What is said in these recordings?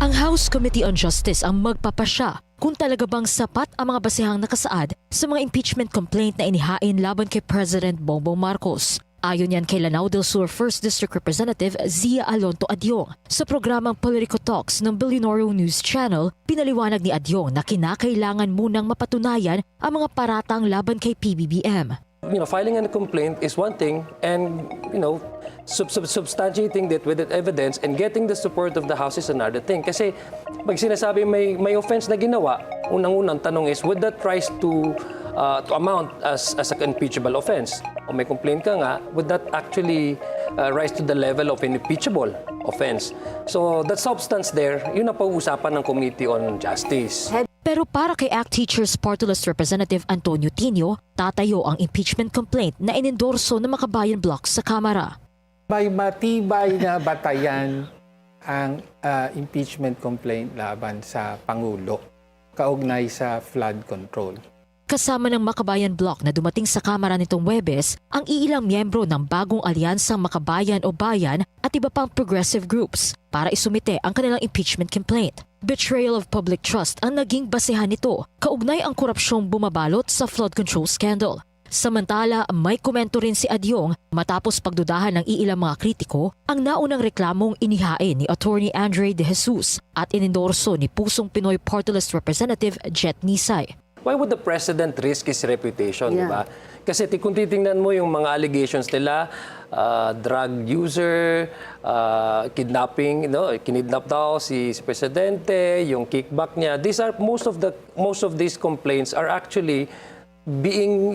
Ang House Committee on Justice ang magpapasya kung talaga bang sapat ang mga basehang nakasaad sa mga impeachment complaint na inihain laban kay President Bongbong Marcos. Ayon yan kay Lanao del Sur 1st District Representative Zia Alonto Adyong. Sa programang Politico Talks ng Billionaire News Channel, pinaliwanag ni Adyong na kinakailangan munang mapatunayan ang mga paratang laban kay PBBM. Filing a complaint is one thing, and substantiating that with evidence and getting the support of the House is another thing. Kasi pag sinasabi may offense na ginawa, unang-unang tanong is, would that rise to amount as an impeachable offense? O may complaint ka nga, would that actually rise to the level of an impeachable offense? So that substance there, yun ang pag-uusapan ng Committee on Justice. Pero para kay ACT Teachers Party List Representative Antonio Tino, tatayo ang impeachment complaint na inendorso ng Makabayan Bloc sa Kamara. May matibay na batayan ang impeachment complaint laban sa Pangulo kaugnay sa flood control. Kasama ng Makabayan Bloc na dumating sa Kamara nitong Huwebes ang iilang miyembro ng bagong alyansang Makabayan o Bayan at iba pang progressive groups para isumite ang kanilang impeachment complaint. Betrayal of public trust ang naging basehan nito, kaugnay ang korupsyong bumabalot sa flood control scandal. Samantala, may komento rin si Adyong matapos pagdudahan ng iilang mga kritiko ang naunang reklamong inihain ni Attorney Andre De Jesus at inendorso ni Pusong Pinoy Party List Representative Jet Nisay. Why would the President risk his reputation, di ba? Kasi kung titingnan mo yung mga allegations nila, drug user, kidnapping, kinidnap daw si Presidente, yung kickback niya. Most of these complaints are actually being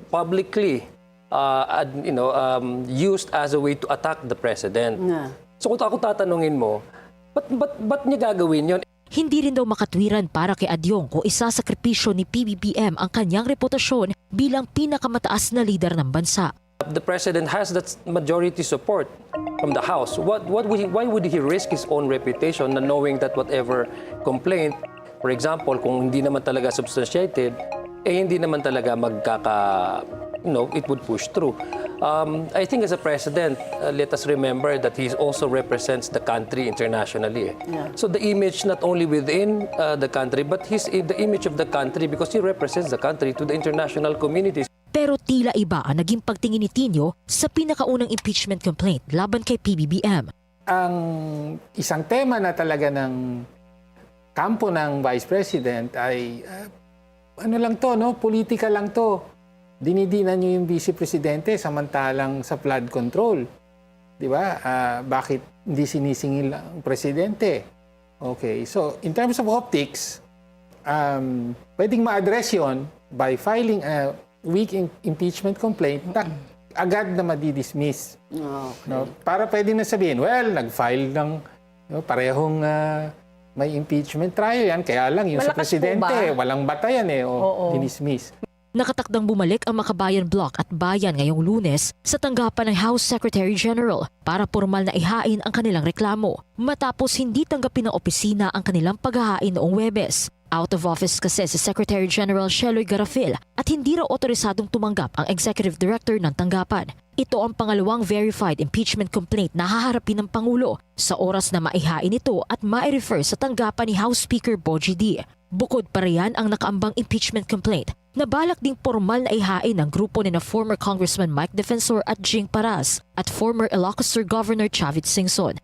publicly used as a way to attack the President. So kung ako tatanungin mo, ba't niya gagawin yun? Hindi rin daw makatwiran para kay Adyong kung isasakripisyo ni PBBM ang kanyang reputasyon bilang pinakamataas na lider ng bansa. The President has that majority support from the House. Why would he risk his own reputation na knowing that whatever complaint, for example, kung hindi naman talaga substantiated, hindi naman talaga it would push through. I think as a president, let us remember that he also represents the country internationally. So the image not only within the country, but the image of the country because he represents the country to the international communities. Pero tila iba ang naging pagtingin ni Tino sa pinakaunang impeachment complaint laban kay PBBM. Ang isang tema na talaga ng kampo ng Vice President ay politika lang to. Dinidinan niyo yung Vice Presidente samantalang sa flood control. Di ba? Bakit hindi sinisingil ang Presidente? Okay, so in terms of optics, pwedeng ma-address yun by filing a weak impeachment complaint na agad na madidismiss. Okay. Para pwedeng na sabihin, nag-file ng parehong may impeachment trial yan, kaya lang yung sa Presidente, walang batayan dinismiss. Nakatakdang bumalik ang Makabayan Bloc at Bayan ngayong Lunes sa tanggapan ng House Secretary General para formal na ihain ang kanilang reklamo matapos hindi tanggapin ng opisina ang kanilang paghahain noong Huwebes. Out of office kasi si Secretary General Sheloy Garafil at hindi raw otorisadong tumanggap ang Executive Director ng tanggapan. Ito ang pangalawang verified impeachment complaint na haharapin ng Pangulo sa oras na maihain ito at mai-refer sa tanggapan ni House Speaker Bogie D. Bukod pa riyan ang nakaambang impeachment complaint na balak ding formal na ihain ng grupo ni na former Congressman Mike Defensor at Jing Paras at former Ilocos Sur Governor Chavit Singson.